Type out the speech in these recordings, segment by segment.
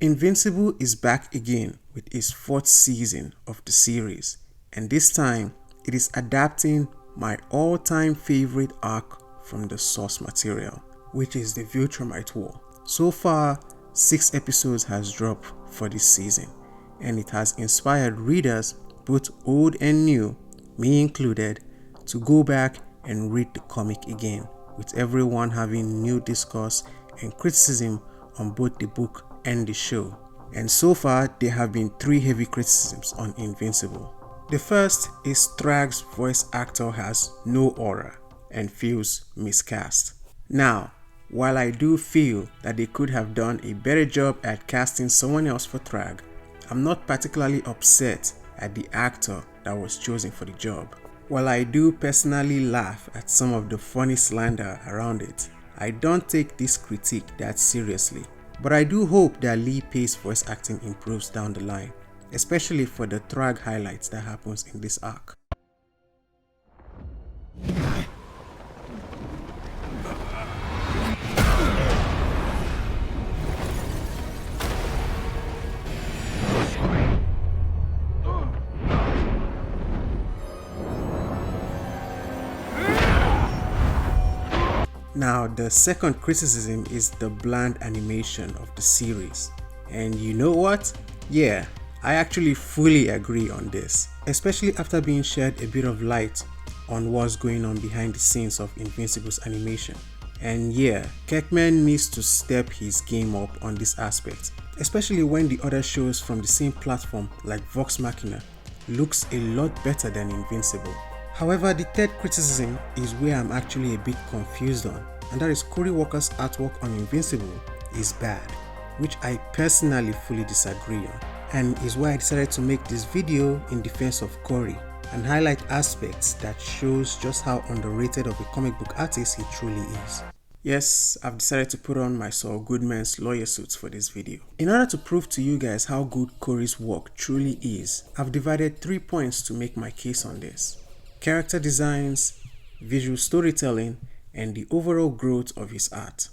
Invincible is back again with its 4th season of the series, and this time it is adapting my all-time favorite arc from the source material, which is the Viltrumite War. So far, 6 episodes has dropped for this season, and it has inspired readers, both old and new, me included, to go back and read the comic again, with everyone having new discourse and criticism on both the book and the show. And so far, there have been 3 heavy criticisms on Invincible. The first is Thrag's voice actor has no aura and feels miscast. Now, while I do feel that they could have done a better job at casting someone else for Thrag, I'm not particularly upset at the actor that was chosen for the job. While I do personally laugh at some of the funny slander around it, I don't take this critique that seriously. But I do hope that Lee Pace's voice acting improves down the line, especially for the Thrag highlights that happens in this arc. Now, the second criticism is the bland animation of the series. And you know what? Yeah, I actually fully agree on this, especially after being shed a bit of light on what's going on behind the scenes of Invincible's animation. And yeah, Kirkman needs to step his game up on this aspect, especially when the other shows from the same platform like Vox Machina looks a lot better than Invincible. However, the third criticism is where I'm actually a bit confused on, and that is Cory Walker's artwork on Invincible is bad, which I personally fully disagree on, and is why I decided to make this video in defense of Cory and highlight aspects that shows just how underrated of a comic book artist he truly is. Yes, I've decided to put on my Saul Goodman's lawyer suits for this video. In order to prove to you guys how good Cory's work truly is, I've divided 3 points to make my case on this: character designs, visual storytelling, and the overall growth of his art.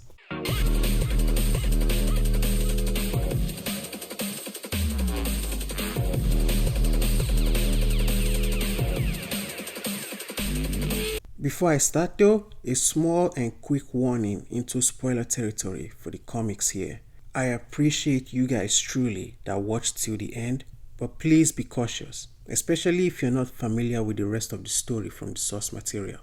Before I start though, a small and quick warning into spoiler territory for the comics here. I appreciate you guys truly that watched till the end, but please be cautious, especially if you're not familiar with the rest of the story from the source material.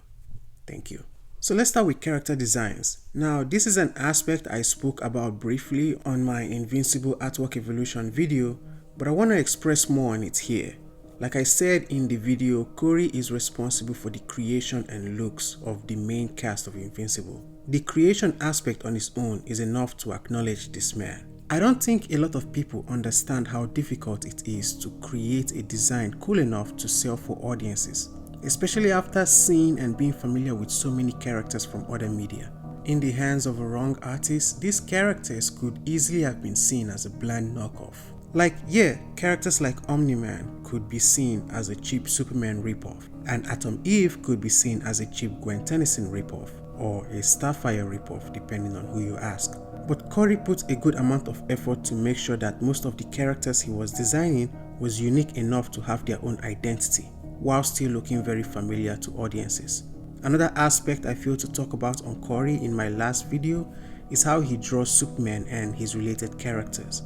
Thank you. So let's start with character designs. Now, this is an aspect I spoke about briefly on my Invincible Artwork Evolution video, but I want to express more on it here. Like I said in the video, Cory is responsible for the creation and looks of the main cast of Invincible. The creation aspect on its own is enough to acknowledge this man. I don't think a lot of people understand how difficult it is to create a design cool enough to sell for audiences, especially after seeing and being familiar with so many characters from other media. In the hands of a wrong artist, these characters could easily have been seen as a bland knockoff. Like, yeah, characters like Omni-Man could be seen as a cheap Superman ripoff, and Atom Eve could be seen as a cheap Gwen Tennyson ripoff, or a Starfire ripoff depending on who you ask. But Cory put a good amount of effort to make sure that most of the characters he was designing was unique enough to have their own identity, while still looking very familiar to audiences. Another aspect I feel to talk about on Cory in my last video is how he draws Superman and his related characters.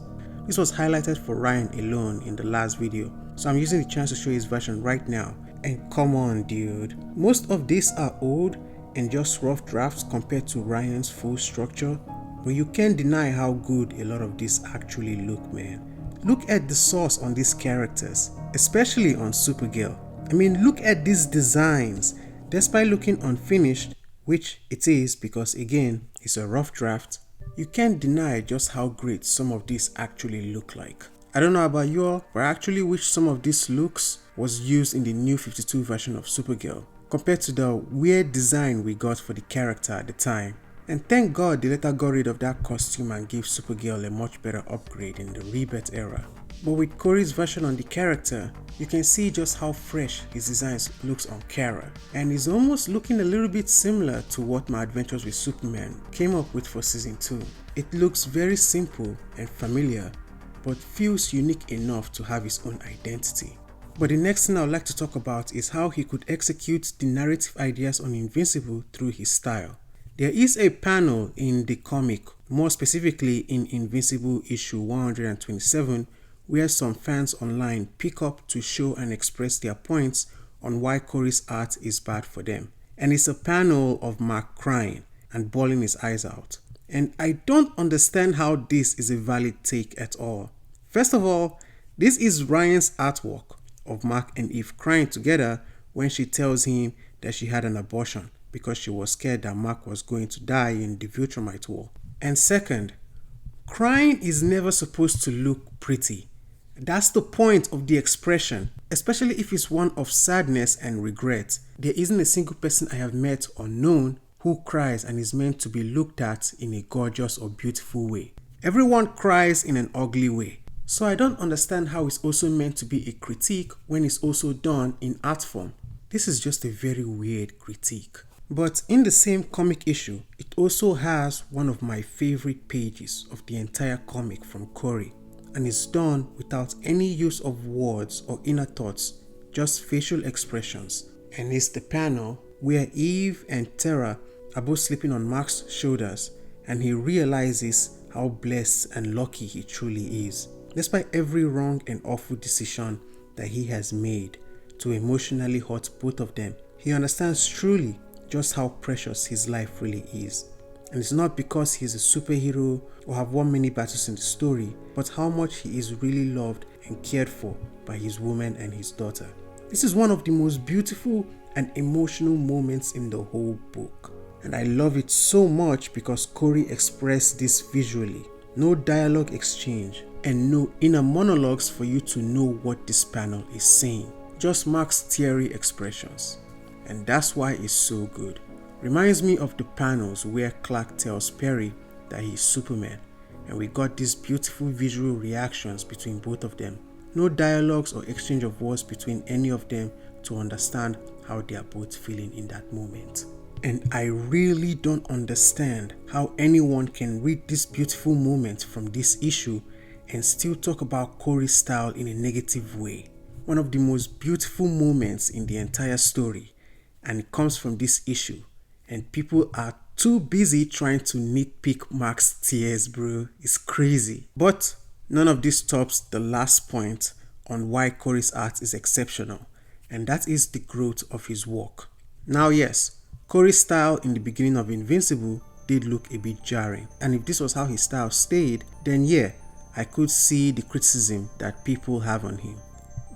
This was highlighted for Ryan alone in the last video, so I'm using the chance to show his version right now. And come on dude, most of these are old and just rough drafts compared to Ryan's full structure, but you can't deny how good a lot of these actually look, man. Look at the source on these characters, especially on Supergirl. I mean, look at these designs. Despite looking unfinished, which it is because again, it's a rough draft, you can't deny just how great some of these actually look like. I don't know about you all, but I actually wish some of these looks was used in the new 52 version of Supergirl, compared to the weird design we got for the character at the time. And thank God they later got rid of that costume and gave Supergirl a much better upgrade in the Rebirth era. But with Cory's version on the character, you can see just how fresh his designs looks on Kara, and is almost looking a little bit similar to what My Adventures with Superman came up with for season 2. It looks very simple and familiar, but feels unique enough to have his own identity. But the next thing I would like to talk about is how he could execute the narrative ideas on Invincible through his style. There is a panel in the comic, more specifically in Invincible issue 127, where some fans online pick up to show and express their points on why Cory's art is bad for them. And it's a panel of Mark crying and bawling his eyes out. And I don't understand how this is a valid take at all. First of all, this is Ryan's artwork of Mark and Eve crying together when she tells him that she had an abortion because she was scared that Mark was going to die in the Viltrumite War. And second, crying is never supposed to look pretty. That's the point of the expression, especially if it's one of sadness and regret. There isn't a single person I have met or known who cries and is meant to be looked at in a gorgeous or beautiful way. Everyone cries in an ugly way. So I don't understand how it's also meant to be a critique when it's also done in art form. This is just a very weird critique. But in the same comic issue, it also has one of my favorite pages of the entire comic from Cory, and it's done without any use of words or inner thoughts, just facial expressions. And it's the panel where Eve and Tara are both sleeping on Mark's shoulders, and he realizes how blessed and lucky he truly is, despite every wrong and awful decision that he has made to emotionally hurt both of them. He understands truly just how precious his life really is. And it's not because he's a superhero or have won many battles in the story, but how much he is really loved and cared for by his woman and his daughter. This is one of the most beautiful and emotional moments in the whole book. And I love it so much because Cory expressed this visually. No dialogue exchange and no inner monologues for you to know what this panel is saying. Just Mark's teary expressions. And that's why it's so good. Reminds me of the panels where Clark tells Perry that he's Superman, and we got these beautiful visual reactions between both of them. No dialogues or exchange of words between any of them to understand how they are both feeling in that moment. And I really don't understand how anyone can read this beautiful moment from this issue and still talk about Cory's style in a negative way. One of the most beautiful moments in the entire story, and it comes from this issue, and people are too busy trying to nitpick Mark's tears, bro. It's crazy. But none of this stops the last point on why Cory's art is exceptional, and that is the growth of his work. Now yes, Cory's style in the beginning of Invincible did look a bit jarring, and if this was how his style stayed, then yeah, I could see the criticism that people have on him.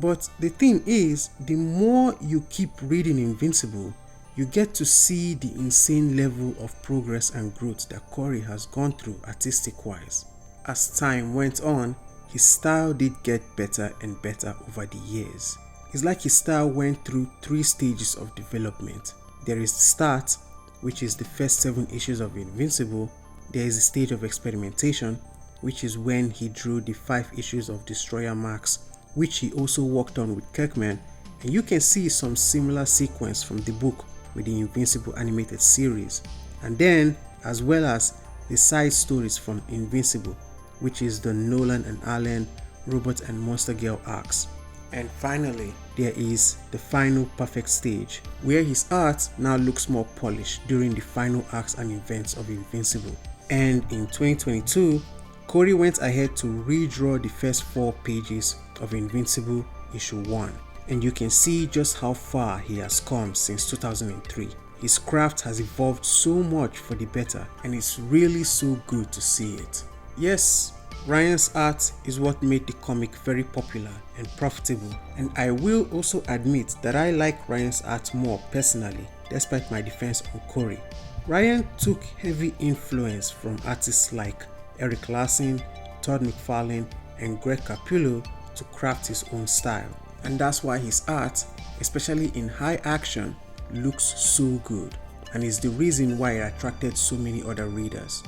But the thing is, the more you keep reading Invincible, you get to see the insane level of progress and growth that Cory has gone through artistic-wise. As time went on, his style did get better and better over the years. It's like his style went through 3 stages of development. There is the start, which is the first 7 issues of Invincible. There is a stage of experimentation, which is when he drew the 5 issues of Destroyer Max, which he also worked on with Kirkman, and you can see some similar sequence from the book with the Invincible animated series, and then as well as the side stories from Invincible, which is the Nolan and Allen, Robot and Monster Girl arcs. And finally, there is the final perfect stage, where his art now looks more polished during the final arcs and events of Invincible. And in 2022, Cory went ahead to redraw the first 4 pages of Invincible issue 1, and you can see just how far he has come since 2003. His craft has evolved so much for the better, and it's really so good to see it. Yes, Ryan's art is what made the comic very popular and profitable, and I will also admit that I like Ryan's art more personally, despite my defense on Cory. Ryan took heavy influence from artists like Eric Larson, Todd McFarlane, and Greg Capullo to craft his own style, and that's why his art, especially in high action, looks so good, and is the reason why it attracted so many other readers.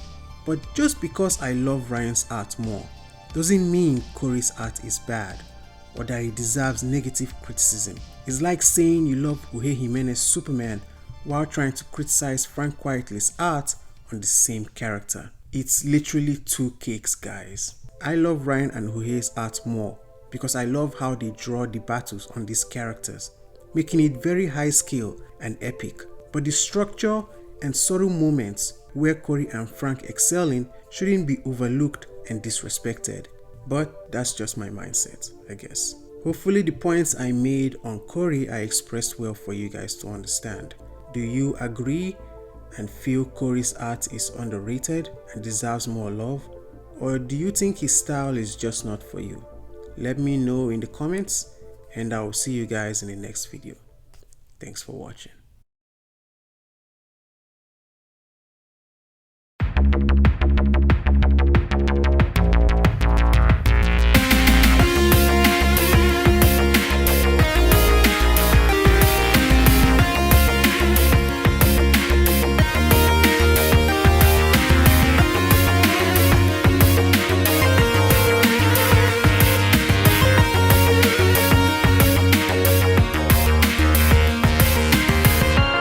But just because I love Ryan's art more doesn't mean Cory's art is bad or that it deserves negative criticism. It's like saying you love Jorge Jimenez's Superman while trying to criticize Frank Quitely's art on the same character. It's literally 2 cakes, guys. I love Ryan and Huhei's art more because I love how they draw the battles on these characters, making it very high scale and epic. But the structure and subtle moments where Cory and Frank excel in shouldn't be overlooked and disrespected. But that's just my mindset, I guess. Hopefully the points I made on Cory are expressed well for you guys to understand. Do you agree and feel Cory's art is underrated and deserves more love? Or do you think his style is just not for you? Let me know in the comments, and I will see you guys in the next video. Thanks for watching.